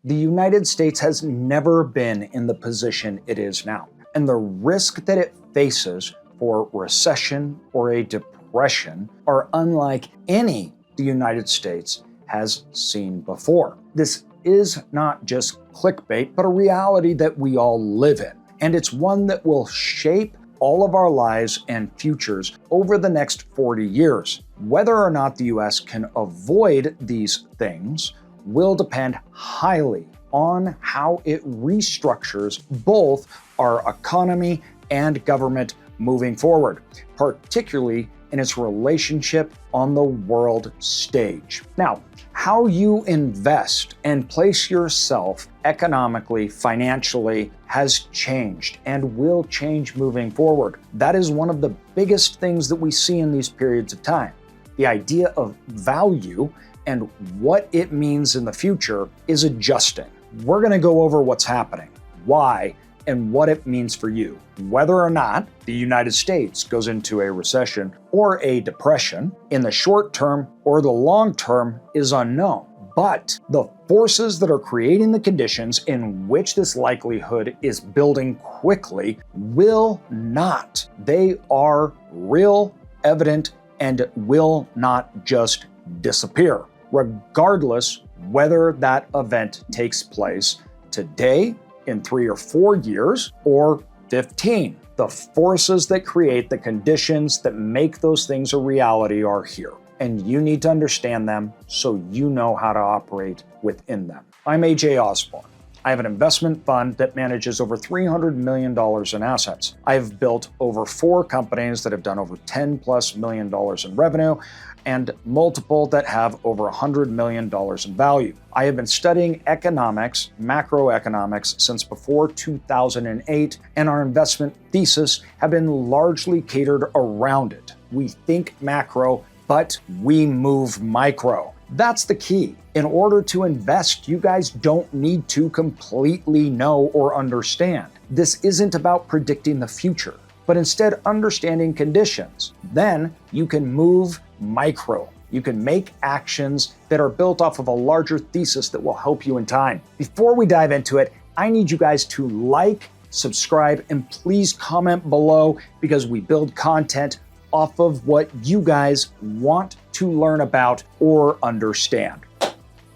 The United States has never been in the position it is now, and the risk that it faces for recession or a depression are unlike any the United States has seen before. This is not just clickbait, but a reality that we all live in, and it's one that will shape all of our lives and futures over the next 40 years. Whether or not the US can avoid these things will depend highly on how it restructures both our economy and government moving forward, particularly in its relationship on the world stage. Now, how you invest and place yourself economically, financially, has changed and will change moving forward. That is one of the biggest things that we see in these periods of time. The idea of value and what it means in the future is adjusting. We're going to go over what's happening, why, and what it means for you. Whether or not the United States goes into a recession or a depression in the short term or the long term is unknown. But the forces that are creating the conditions in which this likelihood is building quickly will not. They are real, evident, and will not just disappear, regardless whether that event takes place today, in 3 or 4 years, or 15. The forces that create the conditions that make those things a reality are here, and you need to understand them so you know how to operate within them. I'm AJ Osborne. I have an investment fund that manages over $300 million in assets. I have built over 4 companies that have done over $10+ million in revenue, and multiple that have over $100 million in value. I have been studying economics, macroeconomics, since before 2008, and our investment thesis have been largely catered around it. We think macro, but we move micro. That's the key. In order to invest, you guys don't need to completely know or understand. This isn't about predicting the future, but instead understanding conditions. Then you can move micro. You can make actions that are built off of a larger thesis that will help you in time. Before we dive into it, I need you guys to like, subscribe, and please comment below, because we build content off of what you guys want to learn about or understand.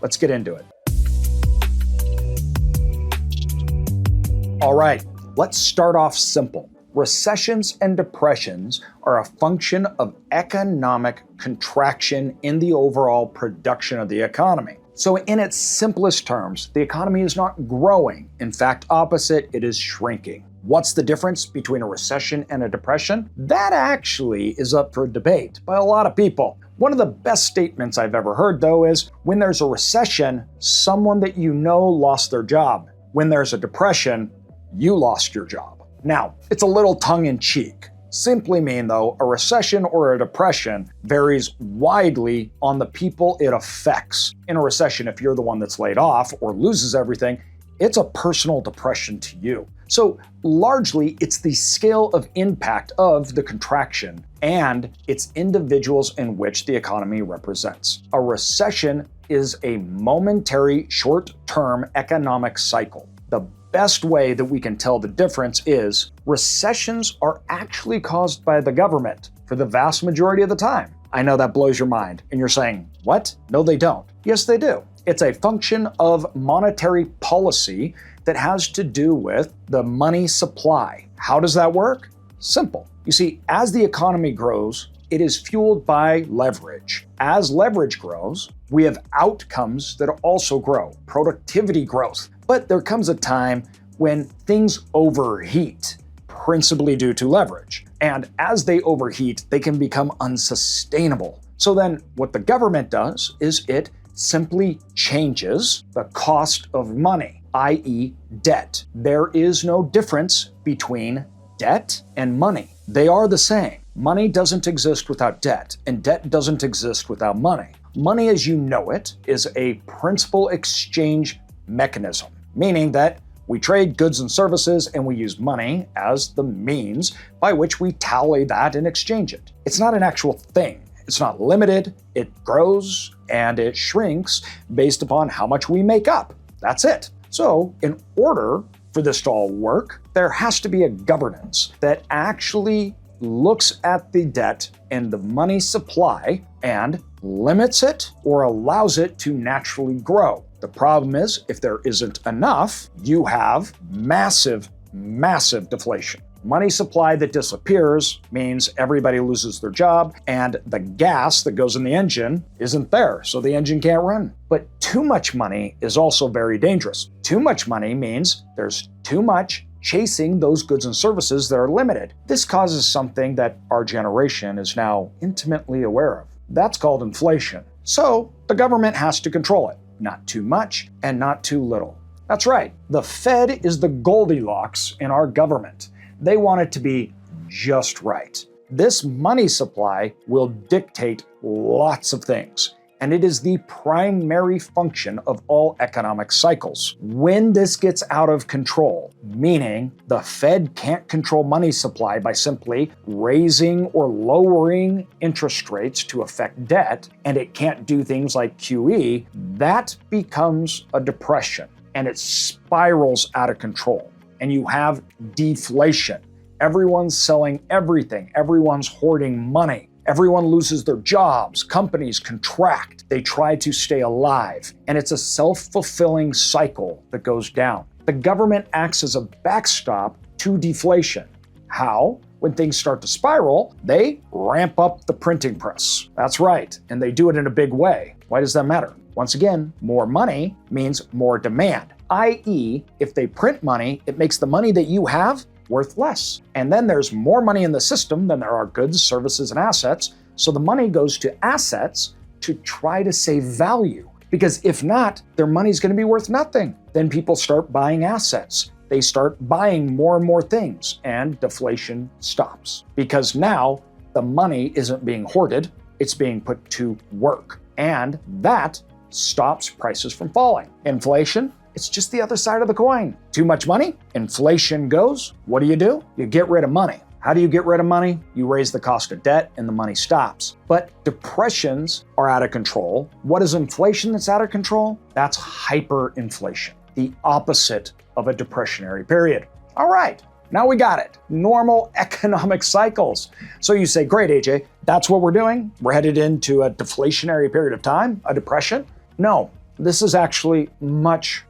Let's get into it. All right, let's start off simple. Recessions and depressions are a function of economic contraction in the overall production of the economy. So in its simplest terms, the economy is not growing. In fact, opposite, it is shrinking. What's the difference between a recession and a depression? That actually is up for debate by a lot of people. One of the best statements I've ever heard, though, is when there's a recession, someone that you know lost their job. When there's a depression, you lost your job. Now, it's a little tongue-in-cheek. Simply mean, though, a recession or a depression varies widely on the people it affects. In a recession, if you're the one that's laid off or loses everything, it's a personal depression to you. So largely, it's the scale of impact of the contraction and its individuals in which the economy represents. A recession is a momentary, short-term economic cycle. The best way that we can tell the difference is recessions are actually caused by the government for the vast majority of the time. I know that blows your mind, and you're saying, what? No, they don't. Yes, they do. It's a function of monetary policy that has to do with the money supply. How does that work? Simple. You see, as the economy grows, it is fueled by leverage. As leverage grows, we have outcomes that also grow, productivity growth. But there comes a time when things overheat, principally due to leverage. And as they overheat, they can become unsustainable. So then what the government does is it simply changes the cost of money, i.e. debt. There is no difference between debt and money. They are the same. Money doesn't exist without debt, and debt doesn't exist without money. Money as you know it is a principal exchange mechanism, meaning that we trade goods and services and we use money as the means by which we tally that and exchange it. It's not an actual thing. It's not limited. It grows and it shrinks based upon how much we make up. That's it. So in order for this to all work, there has to be a governance that actually looks at the debt and the money supply and limits it or allows it to naturally grow. The problem is, if there isn't enough, you have massive deflation. Money supply that disappears means everybody loses their job and the gas that goes in the engine isn't there, so the engine can't run. But too much money is also very dangerous. Too much money means there's too much chasing those goods and services that are limited. This causes something that our generation is now intimately aware of. That's called inflation. So the government has to control it. Not too much and not too little. That's right. The Fed is the Goldilocks in our government. They want it to be just right. This money supply will dictate lots of things, and it is the primary function of all economic cycles. When this gets out of control, meaning the Fed can't control money supply by simply raising or lowering interest rates to affect debt, and it can't do things like QE, that becomes a depression, and it spirals out of control. And you have deflation. Everyone's selling everything. Everyone's hoarding money. Everyone loses their jobs. Companies contract. They try to stay alive. And it's a self-fulfilling cycle that goes down. The government acts as a backstop to deflation. How? When things start to spiral, they ramp up the printing press. That's right. And they do it in a big way. Why does that matter? Once again, more money means more demand. i.e., if they print money, it makes the money that you have worth less. And then there's more money in the system than there are goods, services, and assets. So the money goes to assets to try to save value. Because if not, their money's going to be worth nothing. Then people start buying assets. They start buying more and more things, and deflation stops. Because now the money isn't being hoarded, it's being put to work. And that stops prices from falling. Inflation, it's just the other side of the coin. Too much money, inflation goes. What do? You get rid of money. How do you get rid of money? You raise the cost of debt and the money stops. But depressions are out of control. What is inflation that's out of control? That's hyperinflation, the opposite of a depressionary period. All right, now we got it. Normal economic cycles. So you say, great, AJ, that's what we're doing? We're headed into a deflationary period of time, a depression? No, this is actually much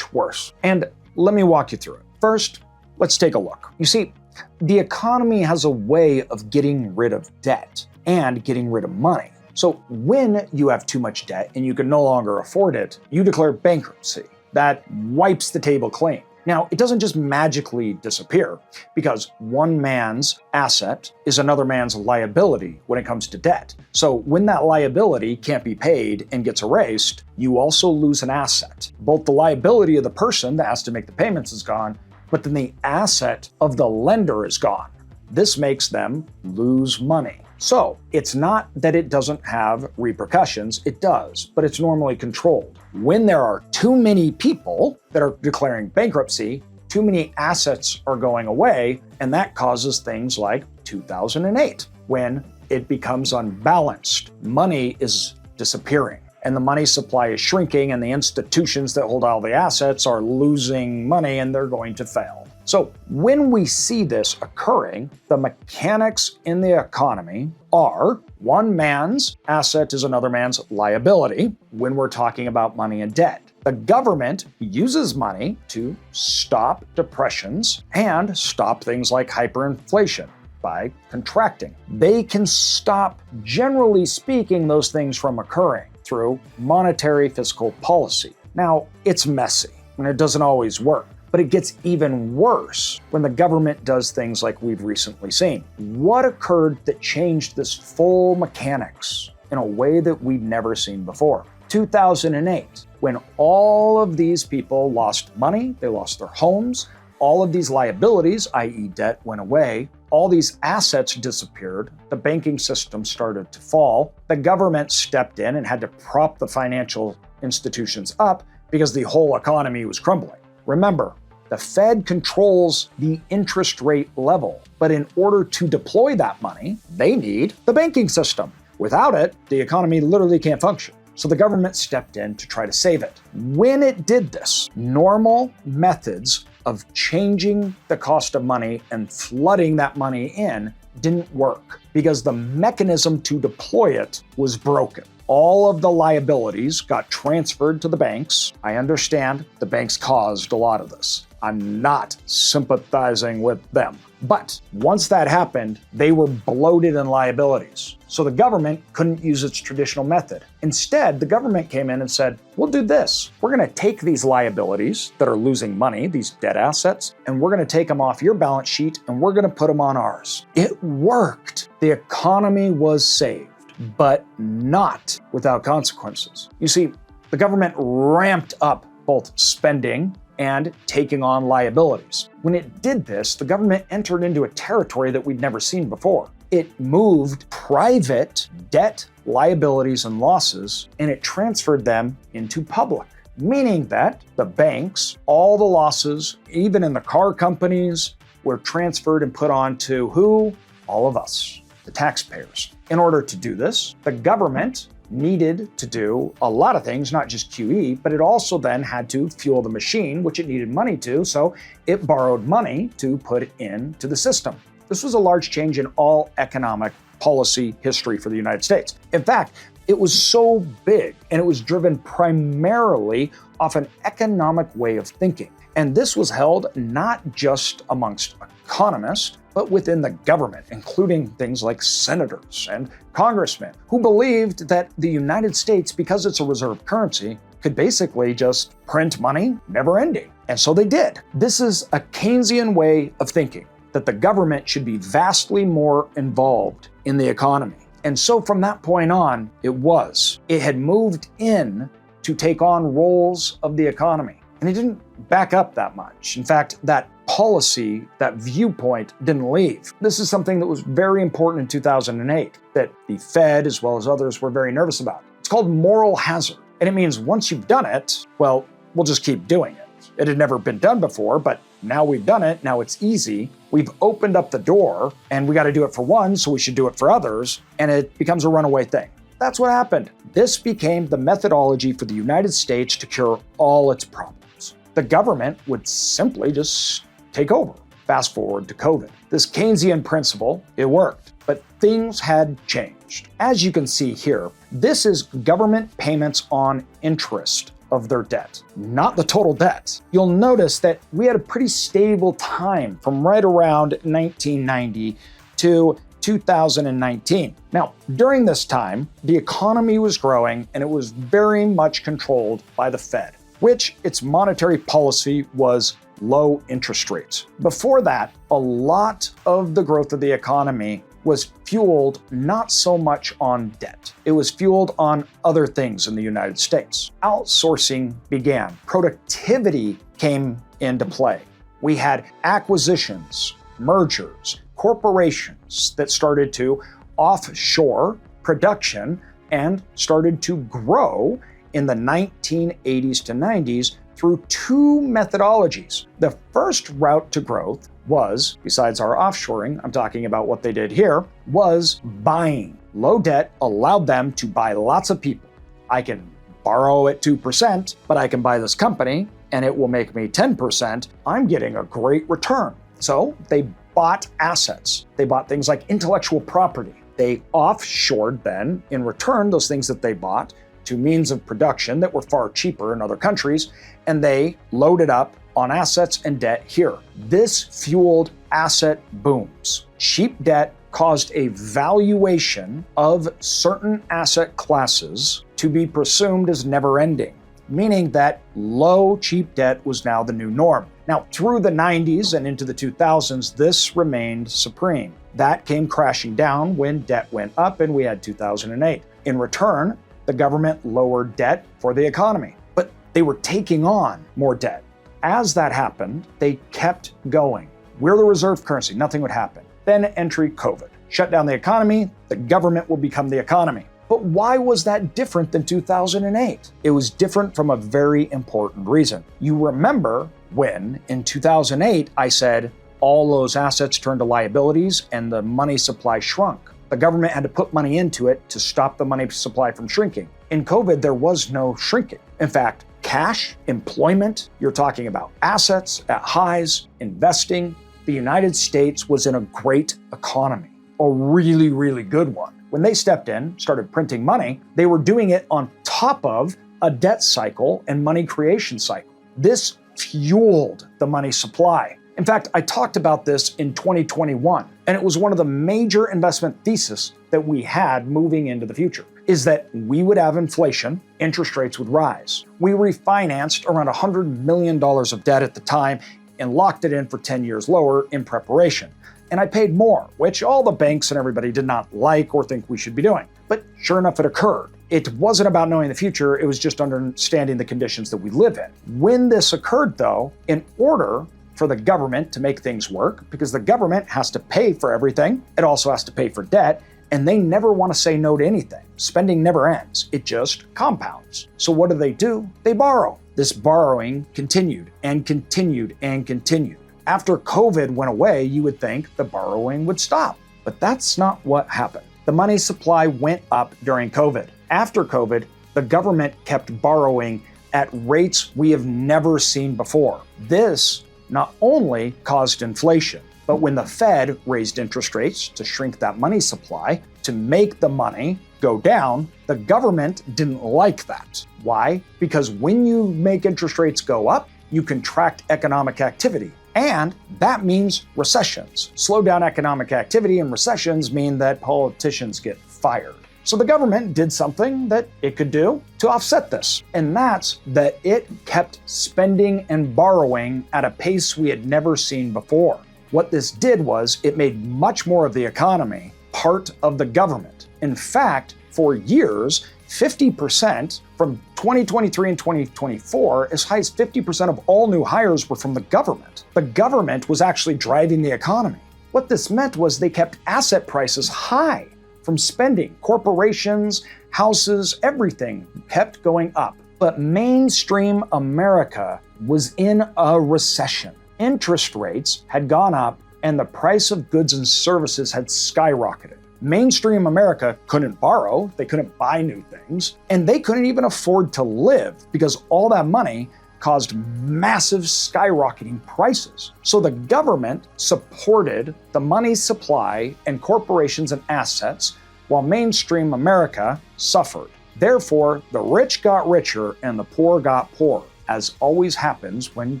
worse. And let me walk you through it. First, let's take a look. You see, the economy has a way of getting rid of debt and getting rid of money. So when you have too much debt and you can no longer afford it, you declare bankruptcy. That wipes the table clean. Now, it doesn't just magically disappear, because one man's asset is another man's liability when it comes to debt. So when that liability can't be paid and gets erased, you also lose an asset. Both the liability of the person that has to make the payments is gone, but then the asset of the lender is gone. This makes them lose money. So it's not that it doesn't have repercussions, it does, but it's normally controlled. When there are too many people that are declaring bankruptcy, too many assets are going away, and that causes things like 2008, when it becomes unbalanced. Money is disappearing, and the money supply is shrinking, and the institutions that hold all the assets are losing money, and they're going to fail. So when we see this occurring, the mechanics in the economy are one man's asset is another man's liability when we're talking about money and debt. The government uses money to stop depressions and stop things like hyperinflation by contracting. They can stop, generally speaking, those things from occurring through monetary fiscal policy. Now, it's messy and it doesn't always work. But it gets even worse when the government does things like we've recently seen. What occurred that changed this full mechanics in a way that we've never seen before? 2008, when all of these people lost money, they lost their homes, all of these liabilities, i.e. debt, went away, all these assets disappeared, the banking system started to fall, the government stepped in and had to prop the financial institutions up because the whole economy was crumbling. Remember, the Fed controls the interest rate level, but in order to deploy that money, they need the banking system. Without it, the economy literally can't function. So the government stepped in to try to save it. When it did this, normal methods of changing the cost of money and flooding that money in didn't work because the mechanism to deploy it was broken. All of the liabilities got transferred to the banks. I understand the banks caused a lot of this. I'm not sympathizing with them. But once that happened, they were bloated in liabilities. So the government couldn't use its traditional method. Instead, the government came in and said, we'll do this. We're going to take these liabilities that are losing money, these debt assets, and we're going to take them off your balance sheet and we're going to put them on ours. It worked. The economy was saved, but not without consequences. You see, the government ramped up both spending and taking on liabilities. When it did this, the government entered into a territory that we'd never seen before. It moved private debt, liabilities, and losses, and it transferred them into public, meaning that the banks, all the losses, even in the car companies, were transferred and put on to who? All of us, the taxpayers. In order to do this, the government needed to do a lot of things, not just QE, but it also then had to fuel the machine, which it needed money to, so it borrowed money to put into the system. This was a large change in all economic policy history for the United States. In fact, it was so big and it was driven primarily off an economic way of thinking. And this was held not just amongst economists, but within the government, including things like senators and congressmen, who believed that the United States, because it's a reserve currency, could basically just print money, never ending. And so they did. This is a Keynesian way of thinking, that the government should be vastly more involved in the economy. And so from that point on, it had moved in to take on roles of the economy. And it didn't back up that much. In fact, that policy, that viewpoint didn't leave. This is something that was very important in 2008 that the Fed, as well as others, were very nervous about. It's called moral hazard. And it means once you've done it, well, we'll just keep doing it. It had never been done before, but now we've done it, now it's easy. We've opened up the door, and we got to do it for one, so we should do it for others, and it becomes a runaway thing. That's what happened. This became the methodology for the United States to cure all its problems. The government would simply just take over. Fast forward to COVID. This Keynesian principle, it worked, but things had changed. As you can see here, this is government payments on interest of their debt, not the total debt. You'll notice that we had a pretty stable time from right around 1990 to 2019. Now, during this time, the economy was growing and it was very much controlled by the Fed, which its monetary policy was low interest rates. Before that, a lot of the growth of the economy was fueled not so much on debt. It was fueled on other things in the United States. Outsourcing began. Productivity came into play. We had acquisitions, mergers, corporations that started to offshore production and started to grow in the 1980s to 90s through two methodologies. The first route to growth was, besides our offshoring, I'm talking about what they did here, was buying. Low debt allowed them to buy lots of people. I can borrow at 2%, but I can buy this company and it will make me 10%. I'm getting a great return. So they bought assets. They bought things like intellectual property. They offshored then, in return, those things that they bought to means of production that were far cheaper in other countries, and they loaded up on assets and debt here. This fueled asset booms. Cheap debt caused a valuation of certain asset classes to be presumed as never ending, meaning that low, cheap debt was now the new norm. Now, through the 90s and into the 2000s, this remained supreme. That came crashing down when debt went up and we had 2008. In return, the government lowered debt for the economy, but they were taking on more debt. As that happened, they kept going. We're the reserve currency, nothing would happen. Then entry COVID. Shut down the economy, the government will become the economy. But why was that different than 2008? It was different from a very important reason. You remember when, in 2008, I said all those assets turned to liabilities and the money supply shrunk. The government had to put money into it to stop the money supply from shrinking. In COVID, there was no shrinking. In fact, cash, employment, you're talking about assets at highs, investing. The United States was in a great economy, a really, really good one. When they stepped in, started printing money, they were doing it on top of a debt cycle and money creation cycle. This fueled the money supply. In fact, I talked about this in 2021, and it was one of the major investment theses that we had moving into the future, is that we would have inflation, interest rates would rise. We refinanced around $100 million of debt at the time and locked it in for 10 years lower in preparation. And I paid more, which all the banks and everybody did not like or think we should be doing. But sure enough, it occurred. It wasn't about knowing the future, it was just understanding the conditions that we live in. When this occurred, though, in order for the government to make things work, because the government has to pay for everything, it also has to pay for debt, and they never want to say no to anything. Spending never ends, it just compounds. So what do? They borrow. This borrowing continued and continued and continued. After COVID went away, you would think the borrowing would stop, but that's not what happened. The money supply went up during COVID. After COVID, the government kept borrowing at rates we have never seen before. This not only caused inflation, but when the Fed raised interest rates to shrink that money supply, to make the money go down, the government didn't like that. Why? Because when you make interest rates go up, you contract economic activity. And that means recessions. Slow down economic activity, and recessions mean that politicians get fired. So the government did something that it could do to offset this, and that's that it kept spending and borrowing at a pace we had never seen before. What this did was it made much more of the economy part of the government. In fact, for years, 50% from 2023 and 2024, as high as 50% of all new hires were from the government. The government was actually driving the economy. What this meant was they kept asset prices high from spending. Corporations, houses, everything kept going up. But mainstream America was in a recession. Interest rates had gone up and the price of goods and services had skyrocketed. Mainstream America couldn't borrow, they couldn't buy new things, and they couldn't even afford to live because all that money caused massive skyrocketing prices. So the government supported the money supply and corporations and assets while mainstream America suffered. Therefore, the rich got richer and the poor got poorer, as always happens when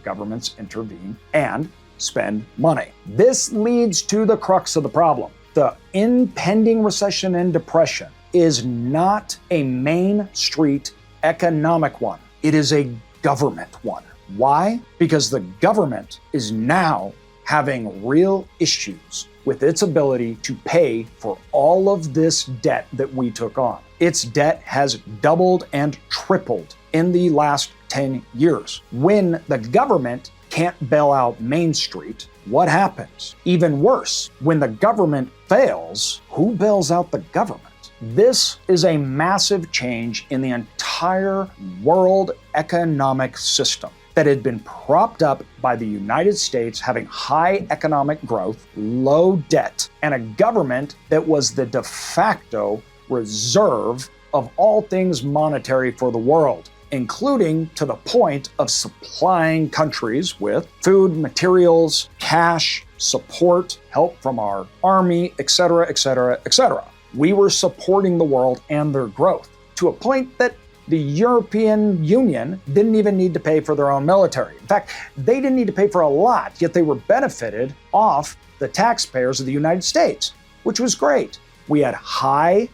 governments intervene and spend money. This leads to the crux of the problem. The impending recession and depression is not a Main Street economic one. It is a government one. Why? Because the government is now having real issues with its ability to pay for all of this debt that we took on. Its debt has doubled and tripled in the last 10 years. When the government can't bail out Main Street, what happens? Even worse, when the government fails, who bails out the government? This is a massive change in the entire world economic system that had been propped up by the United States having high economic growth, low debt, and a government that was the de facto reserve of all things monetary for the world, including to the point of supplying countries with food, materials, cash, support, help from our army, etc., etc., etc. We were supporting the world and their growth to a point that the European Union didn't even need to pay for their own military. In fact, they didn't need to pay for a lot, yet they were benefited off the taxpayers of the United States, which was great. We had high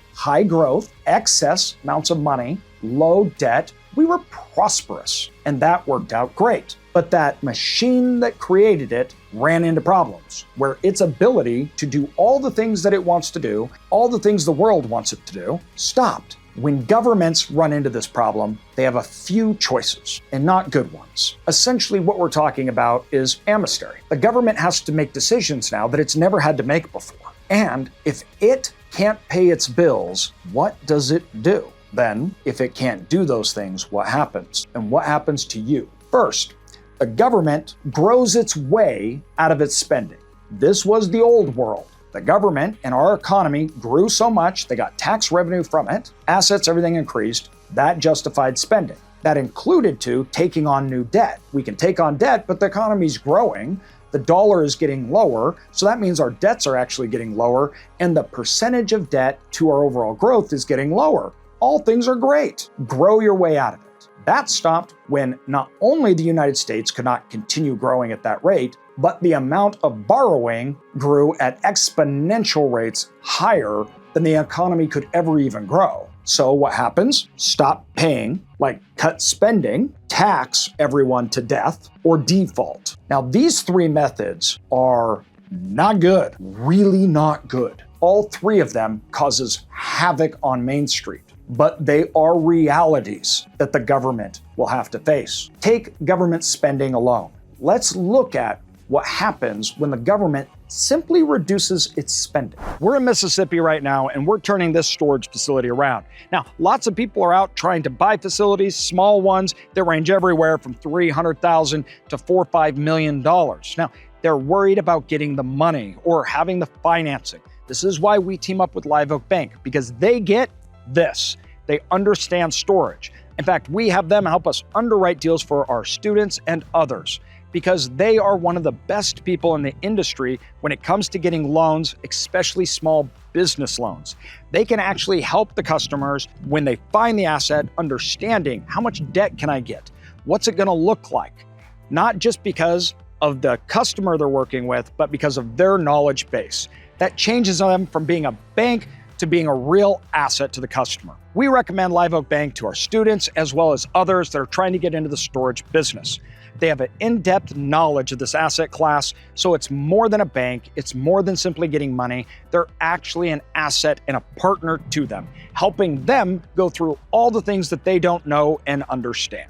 growth, excess amounts of money, low debt. We were prosperous, and that worked out great. But that machine that created it ran into problems, where its ability to do all the things that it wants to do, all the things the world wants it to do, stopped. When governments run into this problem, they have a few choices, and not good ones. Essentially, what we're talking about is amnesty. The government has to make decisions now that it's never had to make before. And if it can't pay its bills, what does it do? Then, if it can't do those things, what happens? And what happens to you? First, the government grows its way out of its spending. This was the old world. The government and our economy grew so much, they got tax revenue from it, assets, everything increased. That justified spending. That included taking on new debt. We can take on debt, but the economy's growing. The dollar is getting lower, so that means our debts are actually getting lower, and the percentage of debt to our overall growth is getting lower. All things are great. Grow your way out of it. That stopped when not only the United States could not continue growing at that rate, but the amount of borrowing grew at exponential rates higher than the economy could ever even grow. So what happens? Stop paying, like cut spending, tax everyone to death, or default. Now, these three methods are not good, really not good. All three of them causes havoc on Main Street, but they are realities that the government will have to face. Take government spending alone. Let's look at what happens when the government simply reduces its spending. We're in Mississippi right now, and we're turning this storage facility around. Now, lots of people are out trying to buy facilities, small ones that range everywhere from $300,000 to $4 or $5 million. Now, they're worried about getting the money or having the financing. This is why we team up with Live Oak Bank, because they get this. They understand storage. In fact, we have them help us underwrite deals for our students and others, because they are one of the best people in the industry when it comes to getting loans, especially small business loans. They can actually help the customers when they find the asset, understanding how much debt can I get? What's it gonna look like? Not just because of the customer they're working with, but because of their knowledge base. That changes them from being a bank to being a real asset to the customer. We recommend Live Oak Bank to our students as well as others that are trying to get into the storage business. They have an in-depth knowledge of this asset class, so it's more than a bank, it's more than simply getting money. They're actually an asset and a partner to them, helping them go through all the things that they don't know and understand.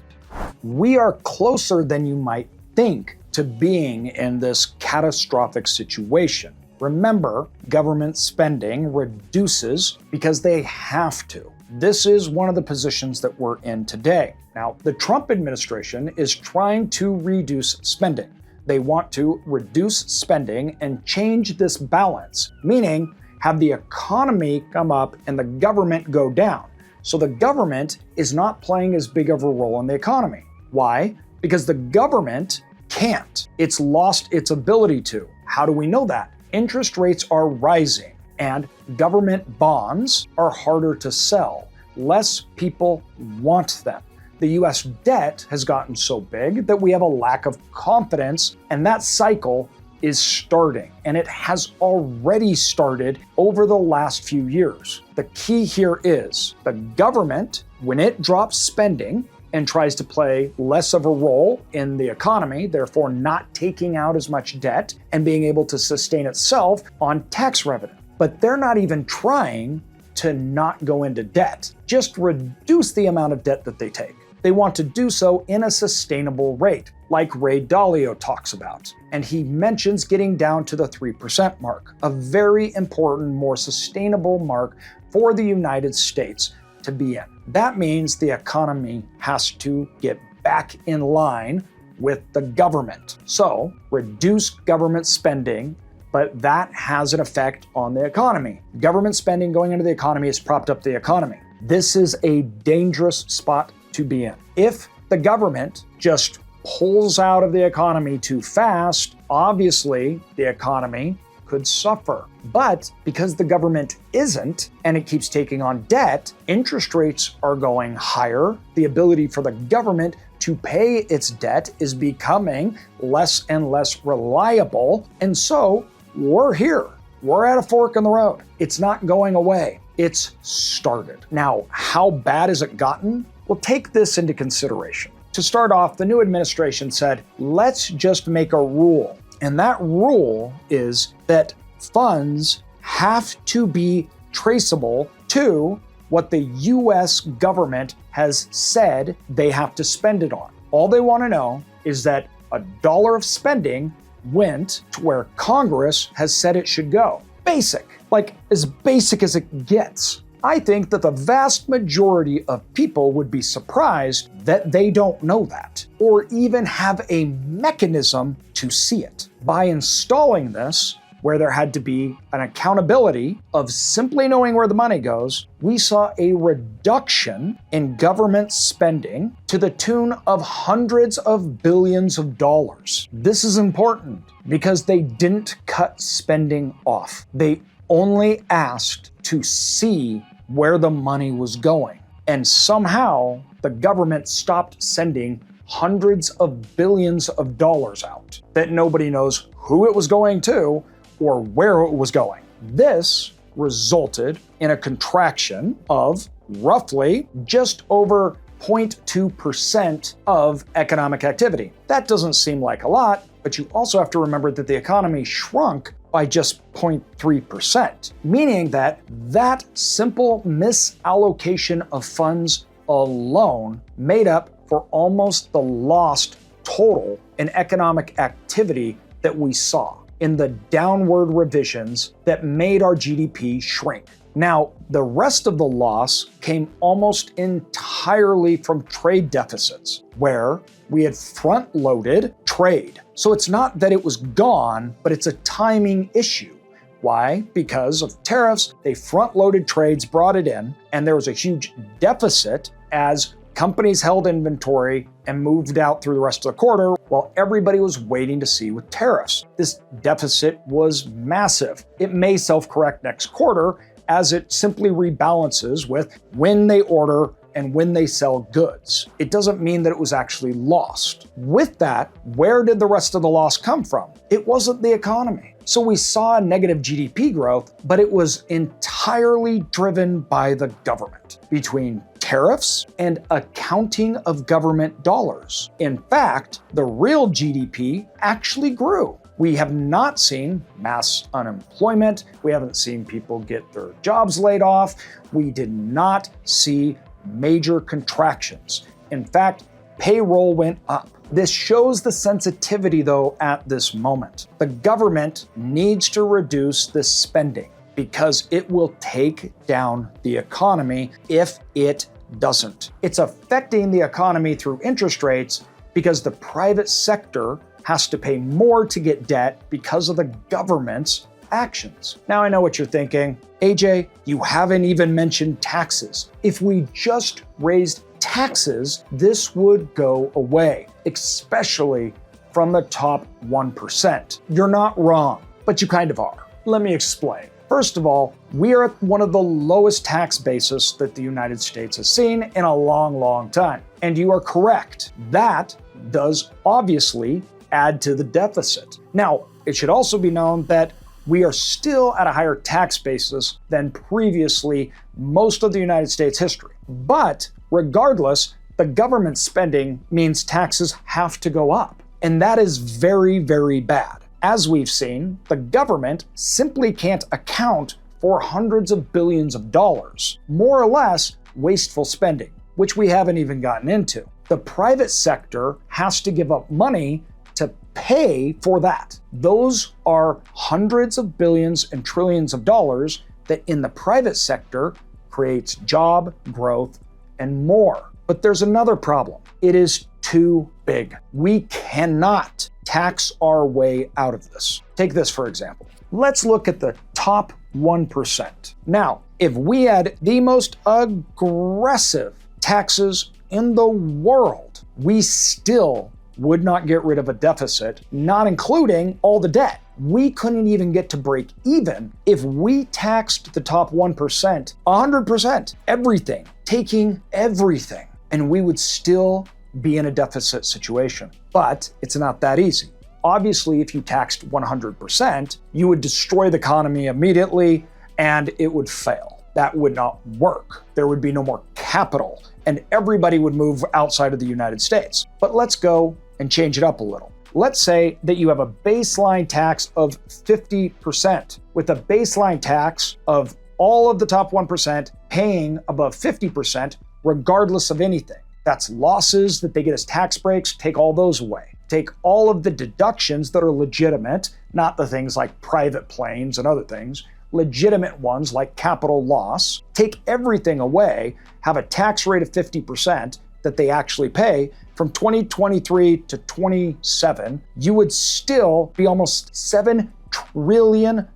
We are closer than you might think to being in this catastrophic situation. Remember, government spending reduces because they have to. This is one of the positions that we're in today. Now, the Trump administration is trying to reduce spending. They want to reduce spending and change this balance, meaning have the economy come up and the government go down. So the government is not playing as big of a role in the economy. Why? Because the government can't. It's lost its ability to. How do we know that? Interest rates are rising, and government bonds are harder to sell. Less people want them. The US debt has gotten so big that we have a lack of confidence, and that cycle is starting, and it has already started over the last few years. The key here is the government, when it drops spending and tries to play less of a role in the economy, therefore not taking out as much debt and being able to sustain itself on tax revenue. But they're not even trying to not go into debt, just reduce the amount of debt that they take. They want to do so in a sustainable rate, like Ray Dalio talks about. And he mentions getting down to the 3% mark, a very important, more sustainable mark for the United States to be in. That means the economy has to get back in line with the government. So reduce government spending, but that has an effect on the economy. Government spending going into the economy has propped up the economy. This is a dangerous spot to be in. If the government just pulls out of the economy too fast, obviously the economy could suffer. But because the government isn't, and it keeps taking on debt, interest rates are going higher. The ability for the government to pay its debt is becoming less and less reliable. And so we're here. We're at a fork in the road. It's not going away. It's started. Now, how bad has it gotten? Well, take this into consideration. To start off, the new administration said, let's just make a rule. And that rule is that funds have to be traceable to what the US government has said they have to spend it on. All they want to know is that $1 of spending went to where Congress has said it should go. Basic, like as basic as it gets. I think that the vast majority of people would be surprised that they don't know that, or even have a mechanism to see it. By installing this, where there had to be an accountability of simply knowing where the money goes, we saw a reduction in government spending to the tune of hundreds of billions of dollars. This is important because they didn't cut spending off. They only asked to see where the money was going. And somehow the government stopped sending hundreds of billions of dollars out that nobody knows who it was going to or where it was going. This resulted in a contraction of roughly just over 0.2% of economic activity. That doesn't seem like a lot, but you also have to remember that the economy shrunk by just 0.3%, meaning that that simple misallocation of funds alone made up for almost the lost total in economic activity that we saw in the downward revisions that made our GDP shrink. Now, the rest of the loss came almost entirely from trade deficits, where we had front-loaded trade. So it's not that it was gone, but it's a timing issue. Why? Because of tariffs, they front-loaded trades, brought it in, and there was a huge deficit as companies held inventory and moved out through the rest of the quarter while everybody was waiting to see with tariffs. This deficit was massive. It may self-correct next quarter as it simply rebalances with when they order and when they sell goods. It doesn't mean that it was actually lost. With that, where did the rest of the loss come from? It wasn't the economy. So we saw negative GDP growth, but it was entirely driven by the government between tariffs and accounting of government dollars. In fact, the real GDP actually grew. We have not seen mass unemployment. We haven't seen people get their jobs laid off. We did not see major contractions. In fact, payroll went up. This shows the sensitivity, though, at this moment. The government needs to reduce this spending because it will take down the economy if it doesn't. It's affecting the economy through interest rates because the private sector has to pay more to get debt because of the government's actions. Now I know what you're thinking. AJ, you haven't even mentioned taxes. If we just raised taxes, this would go away, especially from the top 1%. You're not wrong, but you kind of are. Let me explain. First of all, we are at one of the lowest tax bases that the United States has seen in a long, long time. And you are correct. That does obviously add to the deficit. Now, it should also be known that we are still at a higher tax basis than previously most of the United States history. But regardless, the government spending means taxes have to go up. And that is very, very bad. As we've seen, the government simply can't account for hundreds of billions of dollars, more or less wasteful spending, which we haven't even gotten into. The private sector has to give up money to pay for that. Those are hundreds of billions and trillions of dollars that in the private sector creates job growth and more. But there's another problem. It is too big. We cannot tax our way out of this. Take this for example. Let's look at the top 1%. Now, if we had the most aggressive taxes in the world, we still would not get rid of a deficit, not including all the debt. We couldn't even get to break even if we taxed the top 1%, 100%, everything, taking everything, and we would still be in a deficit situation. But it's not that easy. Obviously, if you taxed 100%, you would destroy the economy immediately and it would fail. That would not work. There would be no more capital and everybody would move outside of the United States. But let's go and change it up a little. Let's say that you have a baseline tax of 50%, with a baseline tax of all of the top 1% paying above 50% regardless of anything. That's losses that they get as tax breaks, take all those away. Take all of the deductions that are legitimate, not the things like private planes and other things, legitimate ones like capital loss. Take everything away, have a tax rate of 50% that they actually pay. From 2023 to 27, you would still be almost $7 trillion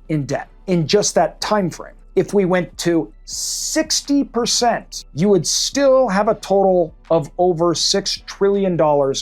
in debt in just that time frame. If we went to 60%, you would still have a total of over $6 trillion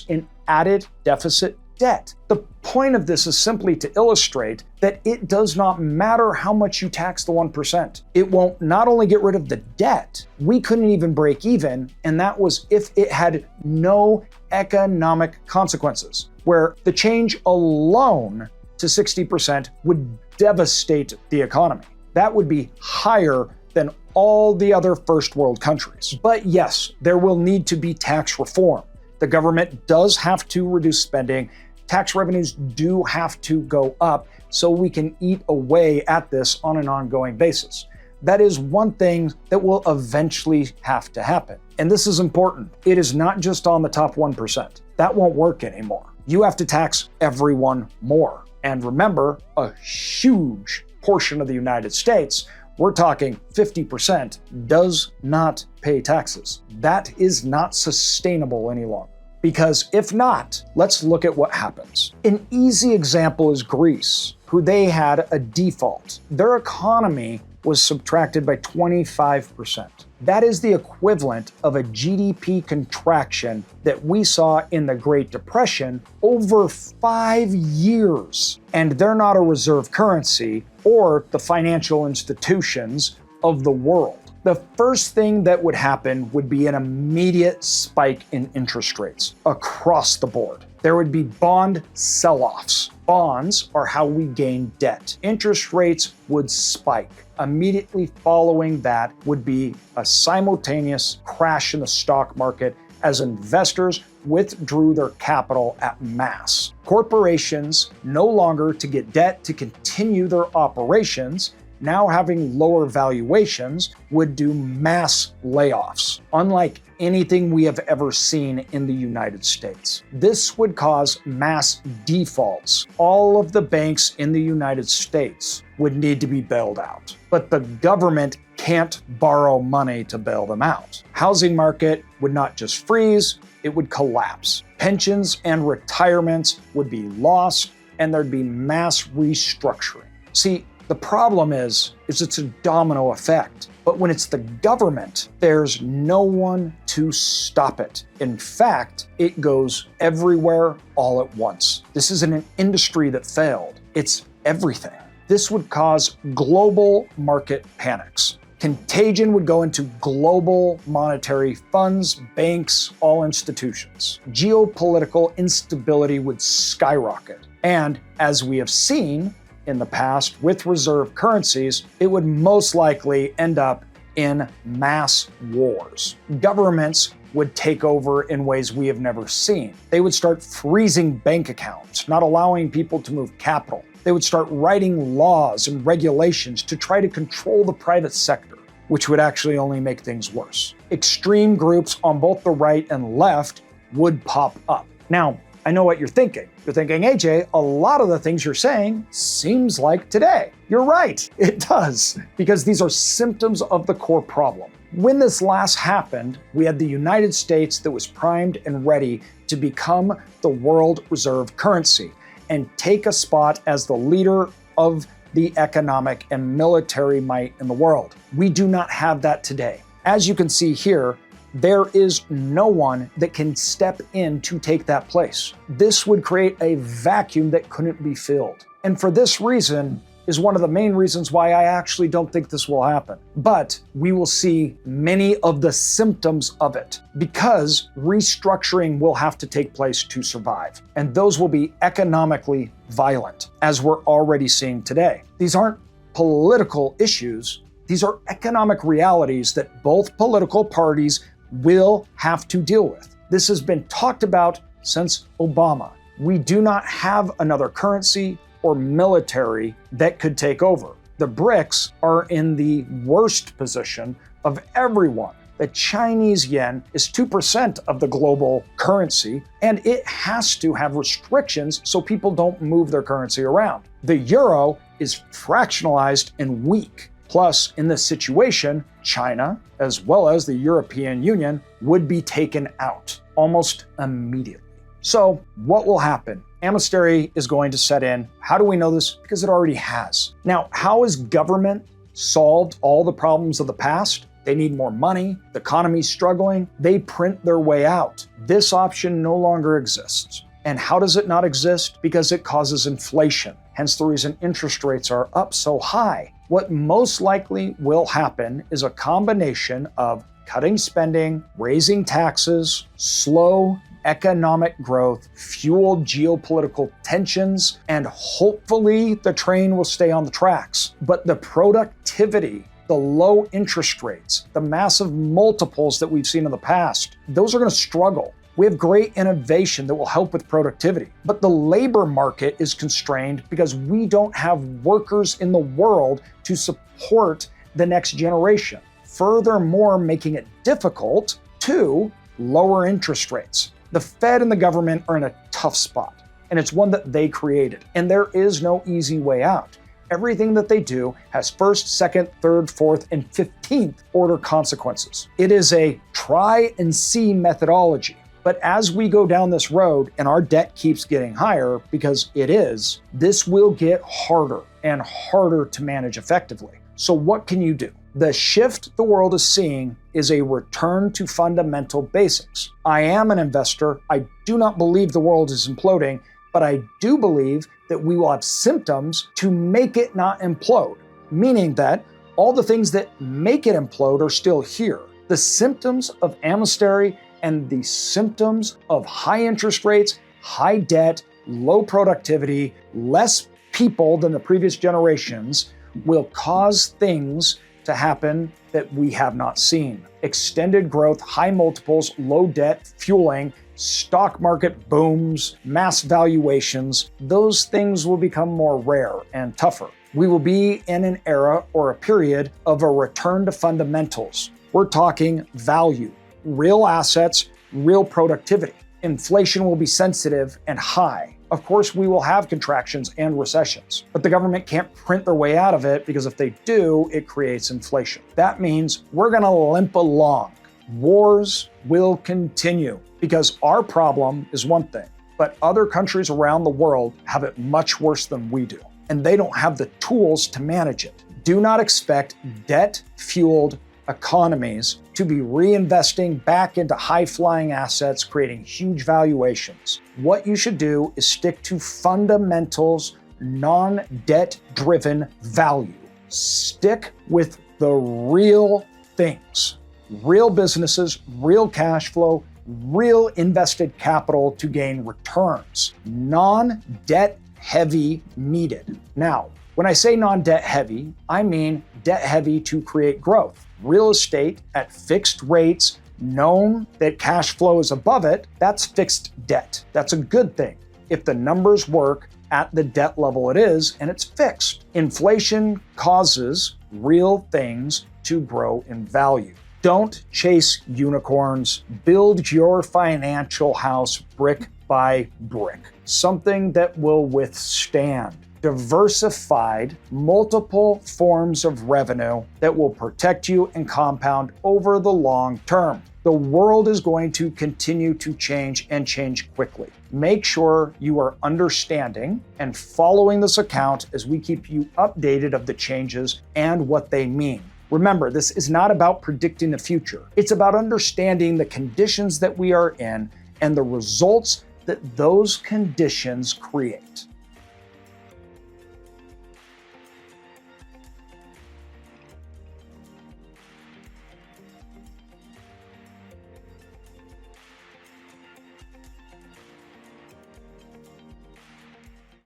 in added deficit debt. The point of this is simply to illustrate that it does not matter how much you tax the 1%. It won't not only get rid of the debt, we couldn't even break even, and that was if it had no economic consequences, where the change alone to 60% would devastate the economy. That would be higher than all the other first world countries. But yes, there will need to be tax reform. The government does have to reduce spending. Tax revenues do have to go up so we can eat away at this on an ongoing basis. That is one thing that will eventually have to happen. And this is important. It is not just on the top 1%. That won't work anymore. You have to tax everyone more. And remember, a huge portion of the United States, we're talking 50%, does not pay taxes. That is not sustainable any longer. Because if not, let's look at what happens. An easy example is Greece, who they had a default. Their economy was subtracted by 25%. That is the equivalent of a GDP contraction that we saw in the Great Depression over 5 years. And they're not a reserve currency or the financial institutions of the world. The first thing that would happen would be an immediate spike in interest rates across the board. There would be bond sell-offs. Bonds are how we gain debt. Interest rates would spike. Immediately following that would be a simultaneous crash in the stock market as investors withdrew their capital at mass. Corporations no longer to get debt to continue their operations, now having lower valuations, would do mass layoffs, unlike anything we have ever seen in the United States. This would cause mass defaults. All of the banks in the United States would need to be bailed out. But the government can't borrow money to bail them out. Housing market would not just freeze, it would collapse. Pensions and retirements would be lost, and there'd be mass restructuring. See, the problem is it's a domino effect. But when it's the government, there's no one to stop it. In fact, it goes everywhere all at once. This isn't an industry that failed. It's everything. This would cause global market panics. Contagion would go into global monetary funds, banks, all institutions. Geopolitical instability would skyrocket. And as we have seen in the past with reserve currencies, it would most likely end up in mass wars. Governments would take over in ways we have never seen. They would start freezing bank accounts, not allowing people to move capital. They would start writing laws and regulations to try to control the private sector, which would actually only make things worse. Extreme groups on both the right and left would pop up. Now, I know what you're thinking. You're thinking, AJ, a lot of the things you're saying seems like today. You're right, it does, because these are symptoms of the core problem. When this last happened, we had the United States that was primed and ready to become the world reserve currency and take a spot as the leader of the economic and military might in the world. We do not have that today. As you can see here, there is no one that can step in to take that place. This would create a vacuum that couldn't be filled. And for this reason is one of the main reasons why I actually don't think this will happen. But we will see many of the symptoms of it because restructuring will have to take place to survive. And those will be economically violent, as we're already seeing today. These aren't political issues. These are economic realities that both political parties will have to deal with. This has been talked about since Obama. We do not have another currency or military that could take over. The BRICS are in the worst position of everyone. The Chinese yuan is 2% of the global currency, and it has to have restrictions so people don't move their currency around. The euro is fractionalized and weak. Plus, in this situation, China, as well as the European Union, would be taken out almost immediately. So what will happen? Amnesty is going to set in. How do we know this? Because it already has. Now, how has government solved all the problems of the past? They need more money, the economy's struggling, they print their way out. This option no longer exists. And how does it not exist? Because it causes inflation, hence the reason interest rates are up so high. What most likely will happen is a combination of cutting spending, raising taxes, slow economic growth, fueled geopolitical tensions, and hopefully the train will stay on the tracks. But the productivity, the low interest rates, the massive multiples that we've seen in the past, those are going to struggle. We have great innovation that will help with productivity, but the labor market is constrained because we don't have workers in the world to support the next generation. Furthermore, making it difficult to lower interest rates. The Fed and the government are in a tough spot, and it's one that they created, and there is no easy way out. Everything that they do has first, second, third, fourth, and 15th order consequences. It is a try and see methodology. But as we go down this road and our debt keeps getting higher, because it is, this will get harder and harder to manage effectively. So what can you do? The shift the world is seeing is a return to fundamental basics. I am an investor. I do not believe the world is imploding, but I do believe that we will have symptoms to make it not implode, meaning that all the things that make it implode are still here. The symptoms of amnesty and the symptoms of high interest rates, high debt, low productivity, less people than the previous generations will cause things to happen that we have not seen. Extended growth, high multiples, low debt, fueling, stock market booms, mass valuations, those things will become more rare and tougher. We will be in an era or a period of a return to fundamentals. We're talking value, real assets, real productivity. Inflation will be sensitive and high. Of course, we will have contractions and recessions, but the government can't print their way out of it because if they do, it creates inflation. That means we're going to limp along. Wars will continue because our problem is one thing, but other countries around the world have it much worse than we do, and they don't have the tools to manage it. Do not expect debt-fueled economies to be reinvesting back into high-flying assets, creating huge valuations. What you should do is stick to fundamentals, non-debt-driven value. Stick with the real things, real businesses, real cash flow, real invested capital to gain returns. Non-debt heavy needed. Now, when I say non-debt heavy, I mean debt heavy to create growth. Real estate at fixed rates, known that cash flow is above it, that's fixed debt. That's a good thing if the numbers work at the debt level it is and it's fixed. Inflation causes real things to grow in value. Don't chase unicorns. Build your financial house brick by brick, something that will withstand diversified, multiple forms of revenue that will protect you and compound over the long term. The world is going to continue to change and change quickly. Make sure you are understanding and following this account as we keep you updated of the changes and what they mean. Remember, this is not about predicting the future. It's about understanding the conditions that we are in and the results that those conditions create.